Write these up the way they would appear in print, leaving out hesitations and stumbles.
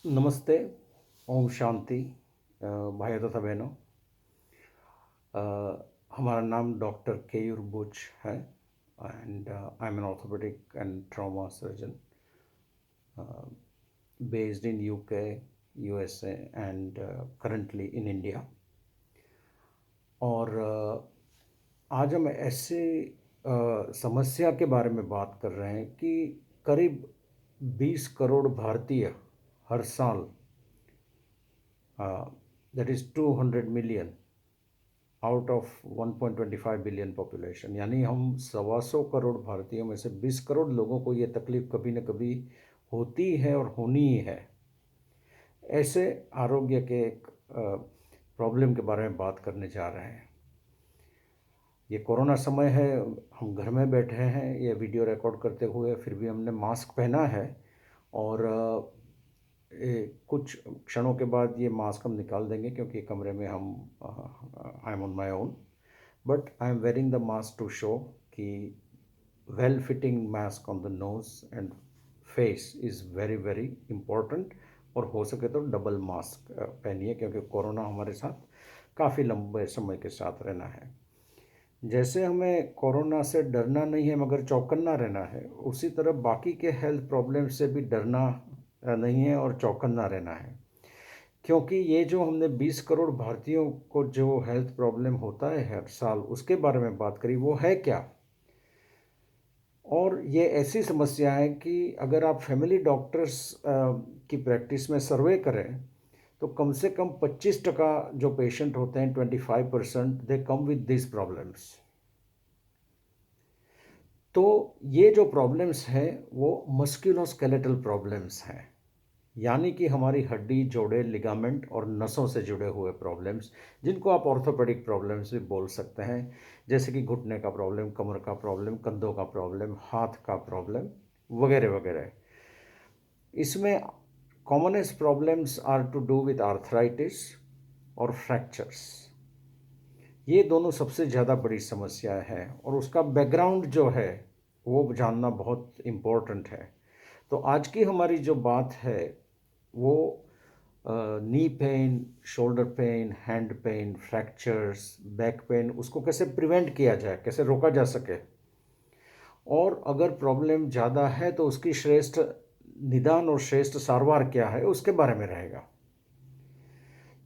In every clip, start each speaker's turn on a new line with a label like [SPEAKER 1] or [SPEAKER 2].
[SPEAKER 1] नमस्ते, ओम शांति। भाइयों तथा बहनों, हमारा नाम डॉक्टर केयूर बुच है and I am an orthopaedic and trauma surgeon based in UK, USA and currently in India. और आज हम ऐसे समस्या के बारे में बात कर रहे हैं कि करीब 20 करोड़ भारतीय हर साल, that is 200 million out of 1.25 billion population, यानी हम 125 करोड़ भारतीयों में से 20 करोड़ लोगों को ये तकलीफ़ कभी न कभी होती है और होनी ही है। ऐसे आरोग्य के एक प्रॉब्लम के बारे में बात करने जा रहे हैं। ये कोरोना समय है, हम घर में बैठे हैं ये वीडियो रिकॉर्ड करते हुए, फिर भी हमने मास्क पहना है और कुछ क्षणों के बाद ये मास्क हम निकाल देंगे क्योंकि कमरे में हम I am on my own, but I am wearing the mask to show कि well fitting mask on the nose and face is very very important. और हो सके तो डबल मास्क पहनिए क्योंकि कोरोना हमारे साथ काफ़ी लंबे समय के साथ रहना है। जैसे हमें कोरोना से डरना नहीं है मगर चौकन्ना रहना है, उसी तरह बाकी के हेल्थ प्रॉब्लम से भी डरना नहीं है और चौकन्ना रहना है। क्योंकि ये जो हमने 20 करोड़ भारतीयों को जो हेल्थ प्रॉब्लम होता है हर साल, उसके बारे में बात करी, वो है क्या। और ये ऐसी समस्या है कि अगर आप फैमिली डॉक्टर्स की प्रैक्टिस में सर्वे करें तो कम से कम 25% जो पेशेंट होते हैं, 25% दे कम विद दिस प्रॉब्लम्स। तो ये जो प्रॉब्लम्स हैं वो मस्कुलोस्केलेटल प्रॉब्लम्स हैं, यानी कि हमारी हड्डी, जोड़े, लिगामेंट और नसों से जुड़े हुए प्रॉब्लम्स, जिनको आप ऑर्थोपेडिक प्रॉब्लम्स भी बोल सकते हैं, जैसे कि घुटने का प्रॉब्लम, कमर का प्रॉब्लम, कंधों का प्रॉब्लम, हाथ का प्रॉब्लम वगैरह वगैरह। इसमें commonest problems are to do with arthritis और फ्रैक्चर्स। ये दोनों सबसे ज़्यादा बड़ी समस्या है और उसका बैकग्राउंड जो है वो जानना बहुत इम्पोर्टेंट है। तो आज की हमारी जो बात है वो knee pain, shoulder pain, hand pain, fractures, back pain, उसको कैसे प्रिवेंट किया जाए, कैसे रोका जा सके, और अगर प्रॉब्लम ज़्यादा है तो उसकी श्रेष्ठ निदान और श्रेष्ठ सारवार क्या है, उसके बारे में रहेगा।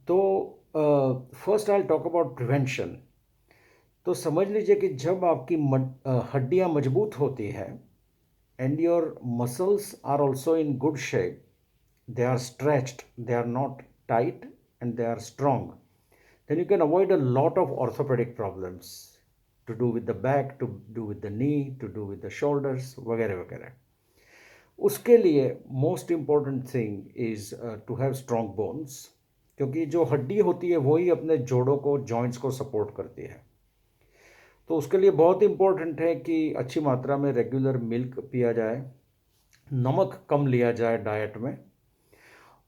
[SPEAKER 1] तो first I talk about prevention. तो समझ लीजिए कि जब आपकी हड्डियाँ मजबूत होती हैं and your muscles are also in good shape, they are stretched, they are not tight, and they are strong, then you can avoid a lot of orthopedic problems to do with the back, to do with the knee, to do with the shoulders वगैरह वगैरह। उसके लिए most important thing is to have strong bones, क्योंकि जो हड्डी होती है वही अपने जोड़ों को, जॉइंट्स को सपोर्ट करती है। तो उसके लिए बहुत इम्पोर्टेंट है कि अच्छी मात्रा में रेगुलर मिल्क पिया जाए, नमक कम लिया जाए डाइट में,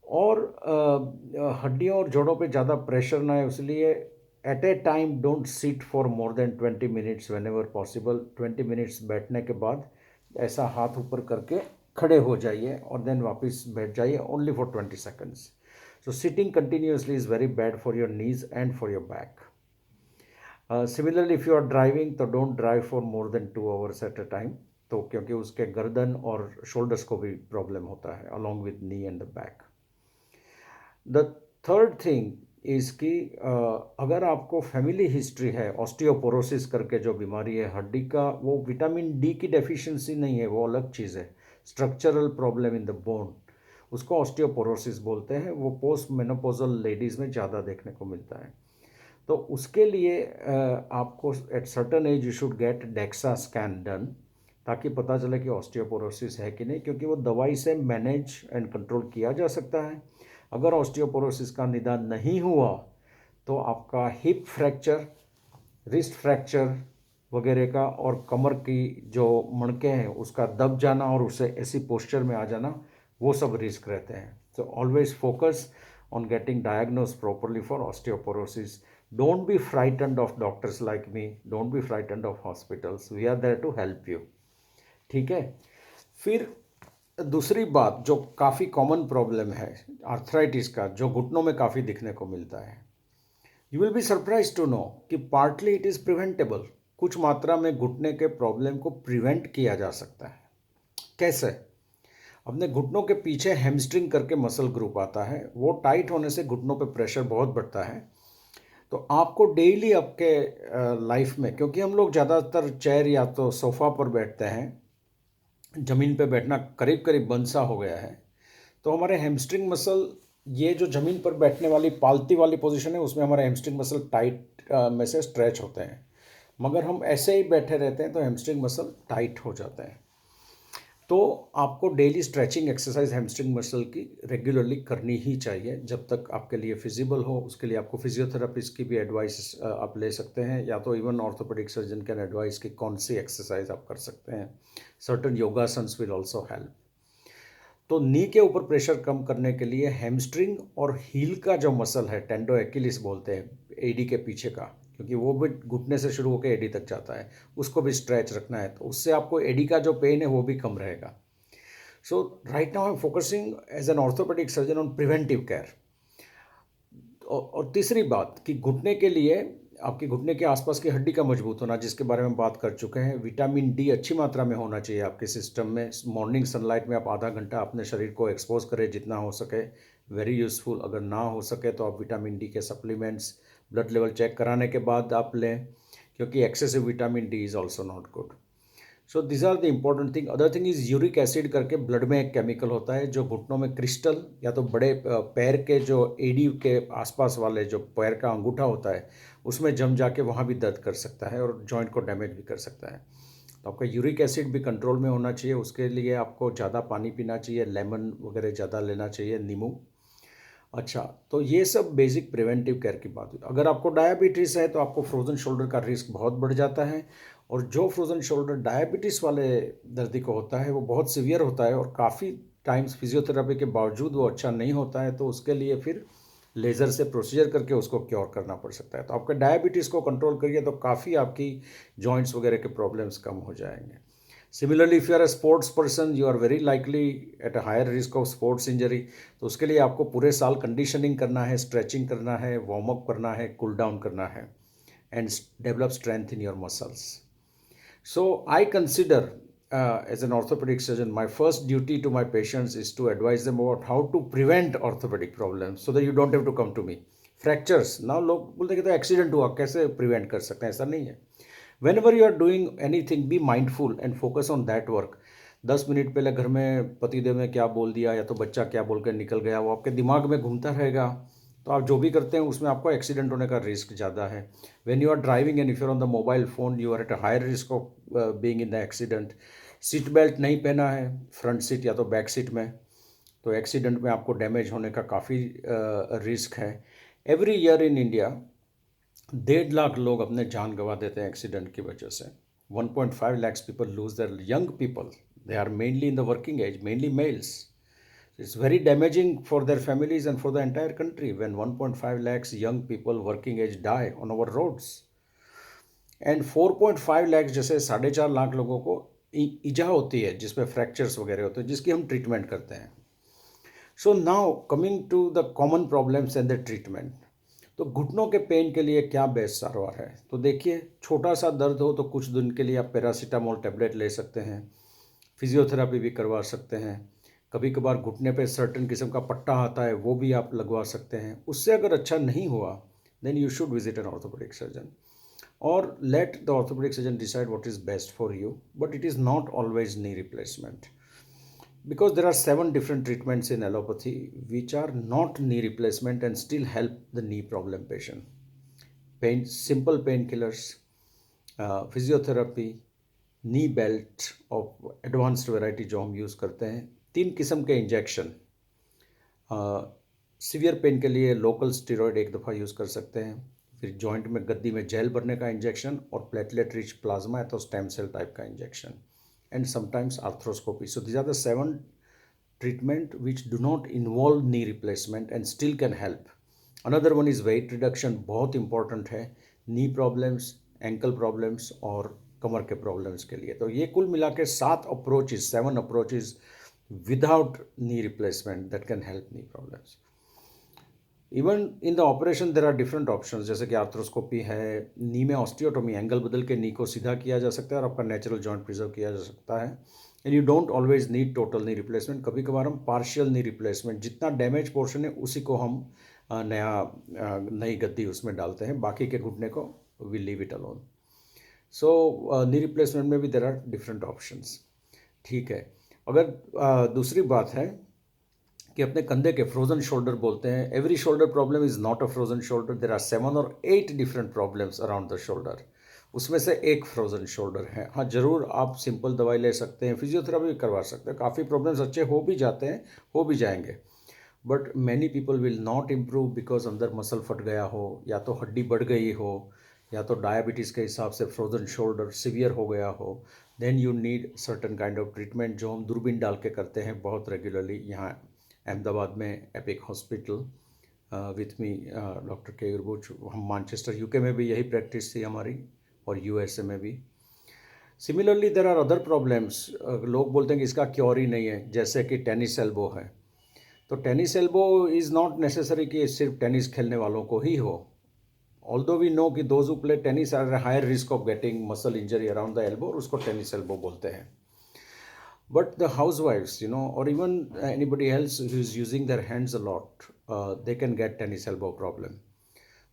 [SPEAKER 1] और हड्डियों और जोड़ों पे ज़्यादा प्रेशर ना है, इसलिए at a time don't sit for more than 20 minutes whenever possible. 20 minutes बैठने के बाद ऐसा हाथ ऊपर करके खड़े हो जाइए और देन वापस बैठ जाइए, only for 20 seconds. So sitting continuously is very bad for your knees and for your back. Similarly if you are driving तो don't drive for more than 2 hours at a time, तो क्योंकि उसके गर्दन और shoulders को भी problem होता है along with knee and the back. The third thing is कि अगर आपको फैमिली हिस्ट्री है, ऑस्टियोपोरोसिस करके जो बीमारी है हड्डी का, वो विटामिन डी की डेफिशिएंसी नहीं है, वो अलग चीज़ है, structural problem in the bone, उसको ऑस्टियोपोरोसिस बोलते हैं। वो पोस्ट मेनोपोजल लेडीज़ में ज़्यादा देखने को मिलता है। तो उसके लिए आपको at certain age you should get DEXA scan done, ताकि पता चले कि ऑस्टियोपोरोसिस है कि नहीं, क्योंकि वो दवाई से मैनेज एंड कंट्रोल किया जा सकता है। अगर ऑस्टियोपोरोसिस का निदान नहीं हुआ तो आपका हिप फ्रैक्चर, रिस्ट फ्रैक्चर वगैरह का, और कमर की जो मणके हैं उसका दब जाना और उससे ऐसी पोस्चर में आ जाना, वो सब रिस्क रहते हैं। So always focus on getting diagnosed properly for osteoporosis. Don't be frightened of doctors like me. Don't be frightened of hospitals. We are there to help you. ठीक है। फिर दूसरी बात जो काफ़ी कॉमन प्रॉब्लम है आर्थराइटिस का, जो घुटनों में काफ़ी दिखने को मिलता है, you will be surprise to know कि पार्टली इट इज़ प्रिवेंटेबल। कुछ मात्रा में घुटने के प्रॉब्लम को प्रिवेंट किया जा सकता है। कैसे? अपने घुटनों के पीछे हैमस्ट्रिंग करके मसल ग्रुप आता है, वो टाइट होने से घुटनों पे प्रेशर बहुत बढ़ता है। तो आपको डेली आपके लाइफ में, क्योंकि हम लोग ज़्यादातर चेयर या तो सोफ़ा पर बैठते हैं, ज़मीन पे बैठना करीब करीब बंद सा हो गया है, तो हमारे हैमस्ट्रिंग मसल, ये जो ज़मीन पर बैठने वाली पालती वाली पोजीशन है, उसमें हमारे हैमस्ट्रिंग मसल टाइट में से स्ट्रेच होते हैं। मगर हम ऐसे ही बैठे रहते हैं तो हैमस्ट्रिंग मसल टाइट हो जाते हैं। तो आपको daily stretching exercise hamstring muscle की रेगुलरली करनी ही चाहिए। जब तक आपके लिए फिजिबल हो, उसके लिए आपको फिजियोथेरेपिस्ट की भी एडवाइस आप ले सकते हैं, या तो even orthopedic surgeon can advise कि कौन सी एक्सरसाइज आप कर सकते हैं। सर्टन योगासन्स विल ऑल्सो हेल्प। तो नी के ऊपर प्रेशर कम करने के लिए हैमस्ट्रिंग और हील का जो मसल है, टेंडो एक्किलिस बोलते हैं, एडी के पीछे का, क्योंकि वो भी घुटने से शुरू होकर एडी तक जाता है, उसको भी स्ट्रेच रखना है, तो उससे आपको एडी का जो पेन है वो भी कम रहेगा। So right now I am focusing as an orthopedic surgeon on preventive care. और तीसरी बात कि घुटने के लिए आपके घुटने के आसपास की हड्डी का मजबूत होना, जिसके बारे में बात कर चुके हैं। विटामिन डी अच्छी मात्रा में होना चाहिए आपके सिस्टम में। मॉर्निंग सनलाइट में आप आधा घंटा अपने शरीर को एक्सपोज करें जितना हो सके, वेरी यूज़फुल। अगर ना हो सके तो आप विटामिन डी के सप्लीमेंट्स ब्लड लेवल चेक कराने के बाद आप लें, क्योंकि excessive vitamin D is also not good. So this are the important thing. Other thing is uric acid करके ब्लड में एक केमिकल होता है जो घुटनों में क्रिस्टल, या तो बड़े पैर के जो एडी के आसपास वाले जो पैर का अंगूठा होता है उसमें जम जाके वहाँ भी दर्द कर सकता है और जॉइंट को डैमेज भी कर सकता है। तो आपका यूरिक एसिड भी कंट्रोल में होना चाहिए। उसके लिए आपको ज़्यादा पानी पीना चाहिए, लेमन वगैरह ज़्यादा लेना चाहिए, नींबू। अच्छा, तो ये सब बेसिक प्रिवेंटिव केयर की बात हुई। अगर आपको डायबिटीज़ है तो आपको फ्रोज़न शोल्डर का रिस्क बहुत बढ़ जाता है, और जो फ्रोज़न शोल्डर डायबिटीज़ वाले दर्दी को होता है वो बहुत सीवियर होता है, और काफ़ी टाइम्स फिजियोथेरेपी के बावजूद वो अच्छा नहीं होता है, तो उसके लिए फिर लेज़र से प्रोसीजर करके उसको क्योर करना पड़ सकता है। तो आपके डायबिटीज़ को कंट्रोल करिए तो काफ़ी आपकी जॉइंट्स वगैरह के प्रॉब्लम्स कम हो जाएंगे। Similarly, if you are a sports person, you are very likely at a higher risk of sports injury. तो उसके लिए आपको पूरे साल कंडीशनिंग करना है, स्ट्रेचिंग करना है, वार्म अप करना है, कूल डाउन करना है, and develop strength in your muscles. So I consider, as an orthopedic surgeon, my first duty to my patients is to advise them about how to prevent orthopedic problems so that you don't have to come to me. Fractures, now लोग बोलते हैं कि तो accident हुआ, कैसे prevent कर सकते हैं? ऐसा नहीं है। Whenever you are doing anything, be mindful and focus on that work. 10 minute पहले घर में पतिदेव ने क्या बोल दिया, या तो बच्चा क्या बोल कर निकल गया, वो आपके दिमाग में घूमता रहेगा, तो आप जो भी करते हैं उसमें आपको एक्सीडेंट होने का रिस्क ज़्यादा है। When you are driving and if you are on the mobile phone, you are at a higher risk of being in the accident. Seat belt नहीं पहना है फ्रंट सीट या तो बैक सीट में, तो एक्सीडेंट में आपको डैमेज होने का काफ़ी रिस्क है। Every year in India 1.5 lakh लोग अपने जान गंवा देते हैं एक्सीडेंट की वजह से। 1.5 lakhs people lose their young people. They are mainly in the working age, mainly males. It's very damaging for their families and for the entire country when 1.5 lakhs young people working age die on our roads. And 4.5 lakhs जैसे 4.5 लाख लोगों को ईजा होती है, जिसमें fractures वगैरह होते हैं, जिसकी हम ट्रीटमेंट करते हैं। So now coming to the common problems and the treatment. तो घुटनों के पेन के लिए क्या बेस्ट सारवार है? तो देखिए, छोटा सा दर्द हो तो कुछ दिन के लिए आप पैरासीटामोल टेबलेट ले सकते हैं, फिजियोथेरेपी भी करवा सकते हैं। कभी कभार घुटने पे सर्टेन किस्म का पट्टा आता है, वो भी आप लगवा सकते हैं। उससे अगर अच्छा नहीं हुआ, then you should visit an orthopedic surgeon, और let the orthopedic surgeon decide what is best for you, but it is not always knee replacement. Because there are 7 different treatments in allopathy which are not knee replacement and still help the knee problem patient. Simple painkillers, physiotherapy, knee belt of advanced variety जो हम use करते हैं, 3 किस्म के injection. Severe pain के लिए local steroid एक दफ़ा यूज़ कर सकते हैं, फिर जॉइंट में गद्दी में जेल भरने का इंजेक्शन, और प्लेटलेट रिच प्लाज्मा या तो स्टेम सेल टाइप का injection, and sometimes arthroscopy. So these are the 7 treatment which do not involve knee replacement and still can help. Another one is weight reduction, बहुत important है नी problems, ankle problems और कमर के problems के लिए। तो ये कुल मिला के 7 approaches 7 approaches without knee replacement that can help knee problems. Even in the operation there are different options, जैसे कि आर्थ्रोस्कोपी है, नी में ऑस्टियोटोमी, एंगल बदल के नी को सीधा किया जा सकता है और आपका नेचुरल जॉइंट प्रिजर्व किया जा सकता है. And you don't always need total knee replacement. कभी कभार हम पार्शियल नी रिप्लेसमेंट, जितना डैमेज पोर्शन है उसी को हम नई गद्दी उसमें डालते हैं, बाकी के घुटने को we leave it alone. So knee replacement में भी देर आर डिफरेंट ऑप्शंस. ठीक है. अगर दूसरी बात है कि अपने कंधे के फ्रोजन शोल्डर बोलते हैं. Every shoulder problem is not a frozen shoulder. There are 7 और 8 different problems around the shoulder. उसमें से एक फ्रोजन शोल्डर है. हाँ, ज़रूर आप सिंपल दवाई ले सकते हैं, फिजियोथेरापी भी करवा सकते हैं, काफ़ी प्रॉब्लम्स अच्छे हो भी जाते हैं, हो भी जाएंगे. But many people will not improve because अंदर मसल फट गया हो, या तो हड्डी बढ़ गई हो, या तो डायबिटीज़ के हिसाब से फ्रोजन शोल्डर सिवियर हो गया हो. Then you need certain kind of treatment, जो हम दूरबीन डाल के करते हैं बहुत रेगुलरली यहाँ अहमदाबाद में epic hospital. With me doctor के गुरबुच. हम मैनचेस्टर यूके में भी यही प्रैक्टिस थी हमारी, और यूएसए में भी. Similarly there are other problems. लोग बोलते हैं कि इसका क्योर ही नहीं है, जैसे कि टेनिस एल्बो है. तो tennis elbow is not necessary कि सिर्फ टेनिस खेलने वालों को ही हो. ऑल्दो वी नो कि those who play tennis are higher risk of getting muscle injury around the elbow, और उसको टेनिस एल्बो बोलते हैं. But the housewives, or even anybody else who is using their hands a lot, they can get tennis elbow problem.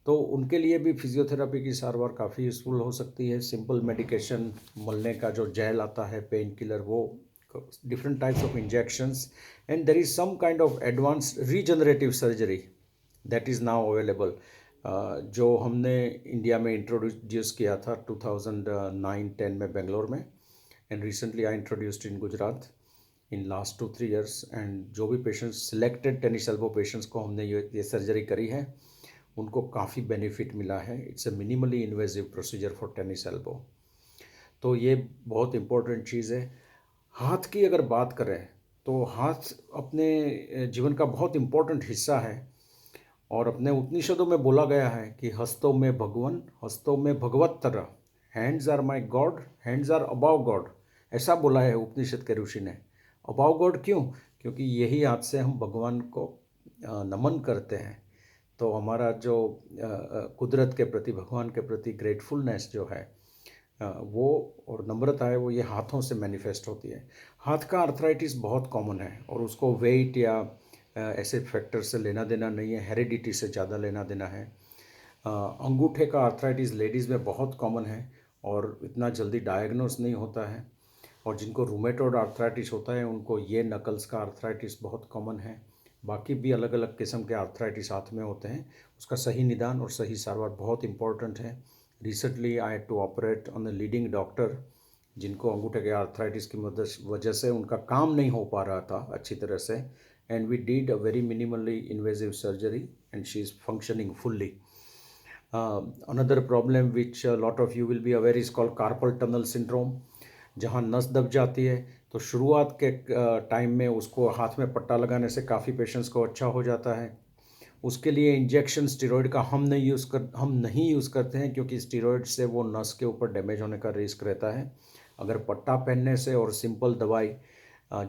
[SPEAKER 1] तो उनके लिए भी physiotherapy की सारवार काफ़ी यूज़फुल हो सकती है. सिंपल मेडिकेशन, मलने का जो जेल आता है, पेन किलर, वो different types of injections, and there is some kind of advanced regenerative surgery that is now available, जो हमने इंडिया में इंट्रोड्यूस किया था 2009-10 में बेंगलोर में. And recently I introduced in Gujarat in last 2-3 years. And जो भी patients, selected tennis elbow patients को हमने ये सर्जरी करी है, उनको काफ़ी बेनिफिट मिला है. It's a minimally invasive procedure for tennis elbow. तो ये बहुत इम्पोर्टेंट चीज़ है. हाथ की अगर बात करें तो हाथ अपने जीवन का बहुत इम्पोर्टेंट हिस्सा है, और अपने उपनिषदों में बोला गया है कि हस्तों में भगवन, हस्तों में भगवत तरह. Hands are my god, hands are above god. ऐसा बोला है उपनिषद के ऋषि ने. अबाव गॉड क्यों? क्योंकि यही हाथ से हम भगवान को नमन करते हैं. तो हमारा जो कुदरत के प्रति, भगवान के प्रति ग्रेटफुलनेस जो है, वो और नम्रता है, वो ये हाथों से मैनिफेस्ट होती है. हाथ का आर्थराइटिस बहुत कॉमन है, और उसको वेट या ऐसे फैक्टर से लेना देना नहीं है, हेरिडिटी से ज़्यादा लेना देना है. अंगूठे का आर्थराइटिस लेडीज़ में बहुत कॉमन है, और इतना जल्दी डायग्नोस नहीं होता है. और जिनको रूमेटॉइड आर्थराइटिस होता है, उनको ये नकल्स का आर्थराइटिस बहुत कॉमन है. बाकी भी अलग अलग किस्म के आर्थराइटिस हाथ में होते हैं. उसका सही निदान और सही सारवार बहुत इंपॉर्टेंट है. Recently I had to operate on a leading doctor, जिनको अंगूठे के आर्थराइटिस की वजह से उनका काम नहीं हो पा रहा था अच्छी तरह से. And we did a very minimally invasive surgery, and she is functioning fully. Another problem which a lot of you will be aware is called carpal tunnel syndrome. जहाँ नस दब जाती है, तो शुरुआत के टाइम में उसको हाथ में पट्टा लगाने से काफ़ी पेशेंट्स को अच्छा हो जाता है. उसके लिए इंजेक्शन स्टेरॉयड का हम नहीं यूज़ करते हैं, क्योंकि स्टेरॉयड से वो नस के ऊपर डैमेज होने का रिस्क रहता है. अगर पट्टा पहनने से और सिंपल दवाई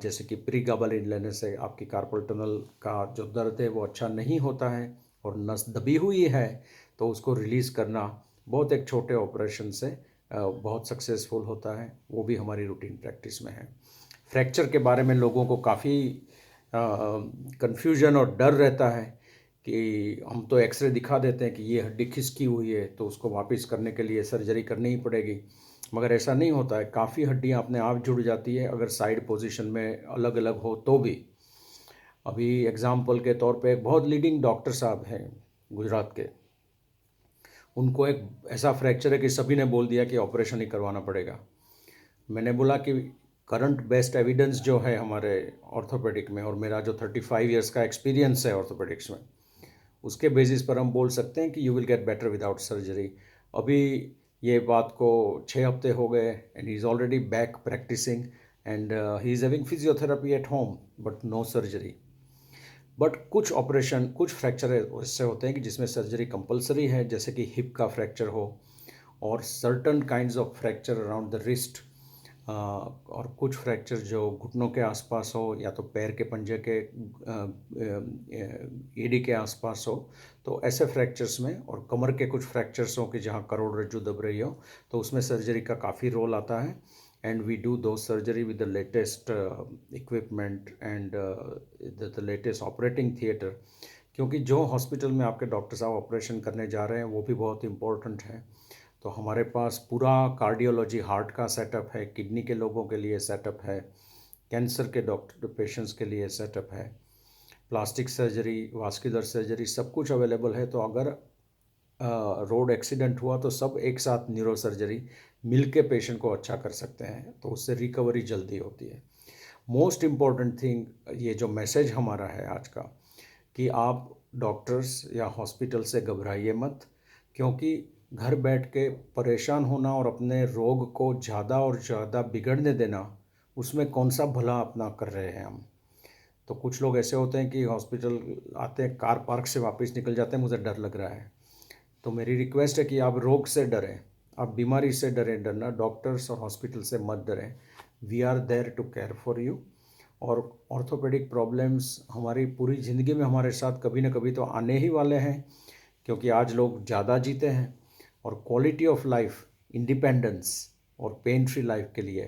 [SPEAKER 1] जैसे कि प्रीगाबालिन लेने से आपकी कार्पल टनल का जो दर्द है वो अच्छा नहीं होता है, और नस दबी हुई है तो उसको रिलीज़ करना बहुत एक छोटे ऑपरेशन से बहुत सक्सेसफुल होता है. वो भी हमारी रूटीन प्रैक्टिस में है. फ्रैक्चर के बारे में लोगों को काफ़ी कन्फ्यूजन और डर रहता है कि हम तो एक्सरे दिखा देते हैं कि ये हड्डी खिसकी हुई है, तो उसको वापस करने के लिए सर्जरी करनी ही पड़ेगी. मगर ऐसा नहीं होता है. काफ़ी हड्डियाँ अपने आप जुड़ जाती है, अगर साइड पोजीशन में अलग अलग हो तो भी. अभी एग्ज़ाम्पल के तौर पे एक बहुत लीडिंग डॉक्टर साहब हैं गुजरात के, उनको एक ऐसा फ्रैक्चर है कि सभी ने बोल दिया कि ऑपरेशन ही करवाना पड़ेगा. मैंने बोला कि करंट बेस्ट एविडेंस जो है हमारे ऑर्थोपेडिक में, और मेरा जो 35 इयर्स का एक्सपीरियंस है ऑर्थोपेडिक्स में, उसके बेसिस पर हम बोल सकते हैं कि you will get better without surgery. अभी ये बात को 6 हफ्ते हो गए, and he is already back practising, and he is having physiotherapy at home but no surgery. But कुछ ऑपरेशन, कुछ फ्रैक्चर ऐसे होते हैं कि जिसमें सर्जरी कंपलसरी है, जैसे कि हिप का फ्रैक्चर हो, और certain kinds of fracture around the wrist, और कुछ फ्रैक्चर जो घुटनों के आसपास हो या तो पैर के पंजे के एडी के आसपास हो, तो ऐसे फ्रैक्चर्स में, और कमर के कुछ फ्रैक्चर्स हो कि जहाँ करोड़रज्जु दब रही हो, तो उसमें सर्जरी का काफ़ी रोल आता है। एंड वी डू दो surgery with the latest equipment and the latest operating theatre, क्योंकि जो हॉस्पिटल में आपके डॉक्टर साहब ऑपरेशन करने जा रहे हैं वो भी बहुत इम्पोर्टेंट है। तो हमारे पास पूरा कार्डियोलॉजी हार्ट का सेटअप है, किडनी के लोगों के लिए सेटअप है, कैंसर के डॉक्टर पेशेंट्स के लिए सेटअप है, प्लास्टिक सर्जरी, वास्कुलर सर्जरी, सब कुछ अवेलेबल है। तो अगर रोड एक्सीडेंट हुआ तो सब एक साथ न्यूरो सर्जरी मिल के पेशेंट को अच्छा कर सकते हैं, तो उससे रिकवरी जल्दी होती है। मोस्ट इम्पॉर्टेंट थिंग, ये जो मैसेज हमारा है आज का, कि आप डॉक्टर्स या हॉस्पिटल से घबराइए मत, क्योंकि घर बैठ के परेशान होना और अपने रोग को ज़्यादा और ज़्यादा बिगड़ने देना, उसमें कौन सा भला अपना कर रहे हैं हम। तो कुछ लोग ऐसे होते हैं कि हॉस्पिटल आते हैं, कार पार्क से वापस निकल जाते हैं, मुझे डर लग रहा है। तो मेरी रिक्वेस्ट है कि आप रोग से डरें, आप बीमारी से डरें, डरना डॉक्टर्स और हॉस्पिटल से मत डरें। We are there to care for you. और ऑर्थोपेडिक प्रॉब्लम्स हमारी पूरी ज़िंदगी में हमारे साथ कभी ना कभी तो आने ही वाले हैं, क्योंकि आज लोग ज़्यादा जीते हैं, और क्वालिटी ऑफ लाइफ, इंडिपेंडेंस और पेन फ्री लाइफ के लिए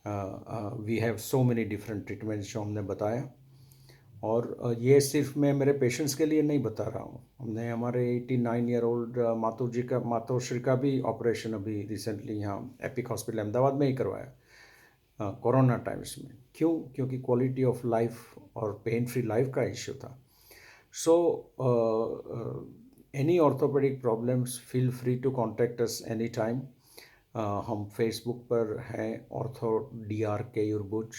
[SPEAKER 1] we have so many different treatments जो हमने बताया। और ये सिर्फ मैं मेरे पेशेंट्स के लिए नहीं बता रहा हूँ, हमने हमारे 89 ईयर ओल्ड मातोश्री का भी ऑपरेशन अभी रिसेंटली यहाँ एपिक हॉस्पिटल अहमदाबाद में ही करवाया, कोरोना टाइम्स में। क्यों? क्योंकि क्वालिटी ऑफ लाइफ और पेन फ्री लाइफ का इश्यू था। So any orthopaedic problems, feel free to contact us any time. हम फेसबुक पर हैं ऑर्थो DR केयूरबुच,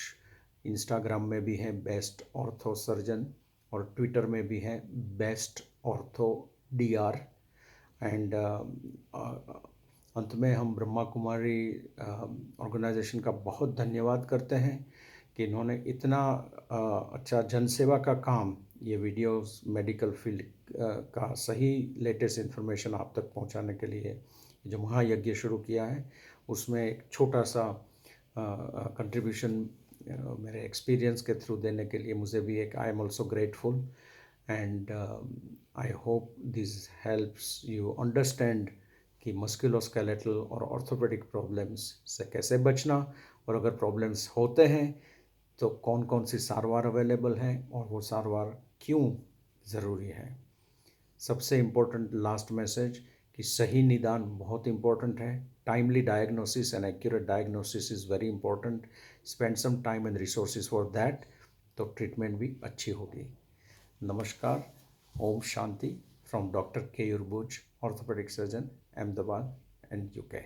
[SPEAKER 1] इंस्टाग्राम में भी हैं बेस्ट ऑर्थो सर्जन, और ट्विटर में भी हैं बेस्ट ऑर्थो DR। एंड अंत में हम ब्रह्मा कुमारी ऑर्गेनाइजेशन का बहुत धन्यवाद करते हैं कि इन्होंने इतना अच्छा जनसेवा का काम, ये वीडियोस मेडिकल फील्ड का सही लेटेस्ट इन्फॉर्मेशन आप तक पहुंचाने के लिए जो महायज्ञ शुरू किया है, उसमें एक छोटा सा कंट्रीब्यूशन मेरे एक्सपीरियंस के थ्रू देने के लिए मुझे भी एक, I am also grateful. And I hope this helps you understand कि मस्कुलोस्केलेटल और ऑर्थोपेडिक प्रॉब्लम्स से कैसे बचना, और अगर प्रॉब्लम्स होते हैं तो कौन कौन सी सारवार अवेलेबल हैं और वो सारवार क्यों ज़रूरी है। सबसे इम्पोर्टेंट लास्ट मैसेज कि सही निदान बहुत इम्पोर्टेंट है। Timely diagnosis and accurate diagnosis is very important. Spend some time and resources for that, तो ट्रीटमेंट भी अच्छी होगी। नमस्कार, Om Shanti from doctor Keyur Buch, orthopedic surgeon, Ahmedabad and UK।